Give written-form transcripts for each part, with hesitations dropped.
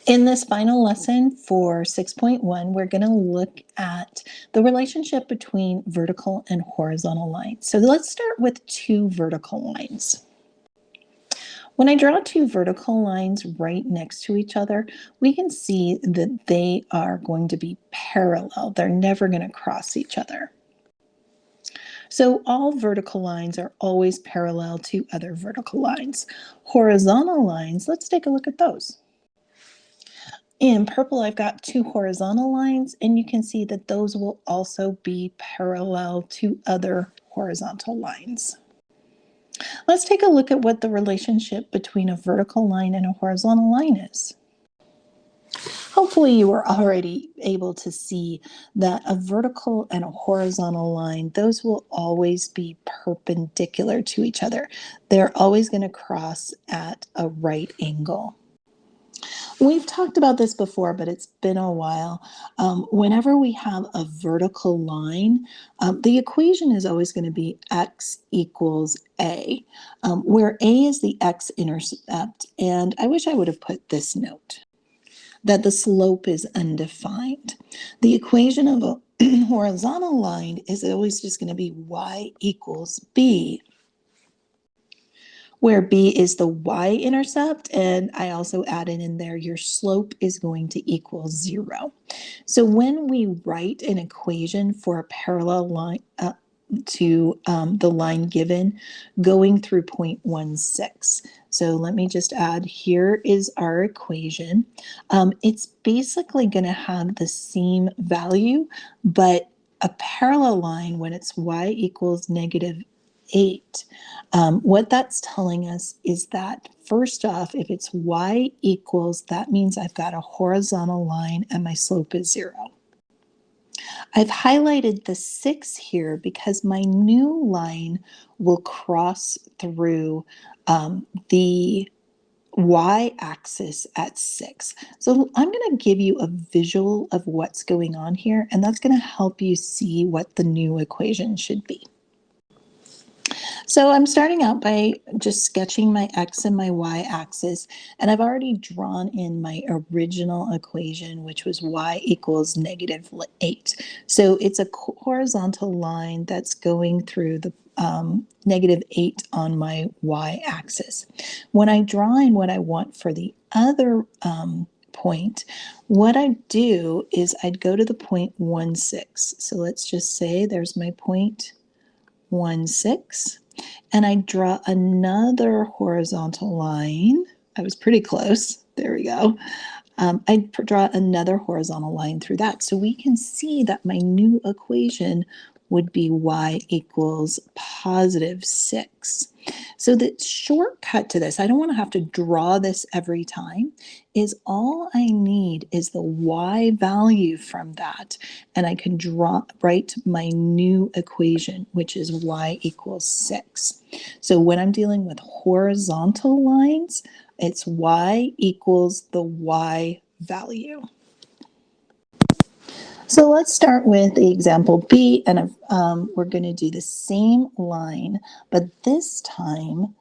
In this final lesson for 6.1, we're going to look at the relationship between vertical and horizontal lines. So let's start with two vertical lines. When I draw two vertical lines right next to each other, we can see that they are going to be parallel. They're never going to cross each other. So all vertical lines are always parallel to other vertical lines. Horizontal lines, let's take a look at those. In purple, I've got two horizontal lines, and you can see that those will also be parallel to other horizontal lines. Let's take a look at what the relationship between a vertical line and a horizontal line is. Hopefully you were already able to see that a vertical and a horizontal line, those will always be perpendicular to each other. They're always going to cross at a right angle. We've talked about this before, but it's been a while. Whenever we have a vertical line, the equation is always going to be x equals a, where a is the x-intercept. And I wish I would have put this note, that the slope is undefined. The equation of a horizontal line is always just going to be y equals b, where b is the y-intercept, and I also added in there your slope is going to equal 0. So when we write an equation for a parallel line to the line given going through point 16. So let me just add, here is our equation. It's basically going to have the same value, but a parallel line, when it's y equals -8, what that's telling us is that, first off, if it's y equals, that means I've got a horizontal line and my slope is 0. I've highlighted the 6 here because my new line will cross through the y-axis at 6. So I'm going to give you a visual of what's going on here, and that's going to help you see what the new equation should be. So I'm starting out by just sketching my x and my y-axis, and I've already drawn in my original equation, which was y equals -8. So it's a horizontal line that's going through the -8 on my y-axis. When I draw in what I want for the other point, what I do is I'd go to the point 16. So let's just say there's my point 16. And I draw another horizontal line. I was pretty close. There we go. I draw another horizontal line through that. So we can see that my new equation would be y equals +6. So the shortcut to this, I don't want to have to draw this every time, is all I need is the y value from that, and I can write my new equation, which is y equals 6. So when I'm dealing with horizontal lines, it's y equals the y value. So let's start with the example B, and we're going to do the same line, but this time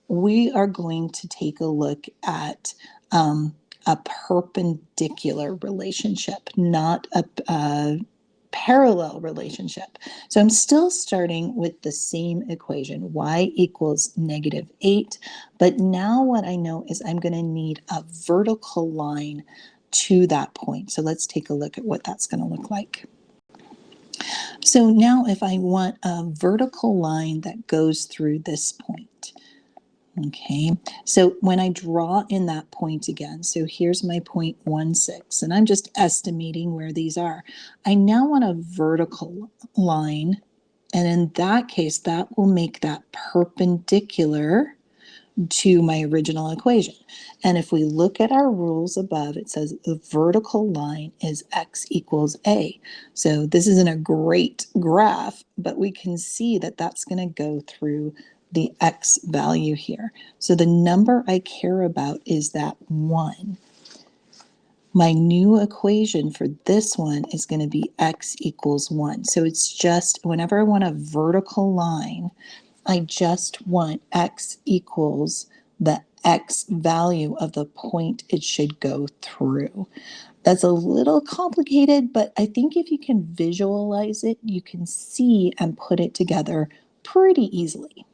we are going to take a look at a perpendicular relationship, not a parallel relationship. So I'm still starting with the same equation, y equals -8, but now what I know is I'm going to need a vertical line to that point. So let's take a look at what that's going to look like. So now if I want a vertical line that goes through this point, okay, so when I draw in that point again, so here's my point 16, and I'm just estimating where these are. I now want a vertical line, and in that case, that will make that perpendicular to my original equation. And if we look at our rules above, it says the vertical line is x equals a. So this isn't a great graph, but we can see that that's going to go through the x value here. So the number I care about is that 1. My new equation for this one is going to be x equals 1. So it's just, whenever I want a vertical line, I just want x equals the x value of the point it should go through. That's a little complicated, but I think if you can visualize it, you can see and put it together pretty easily.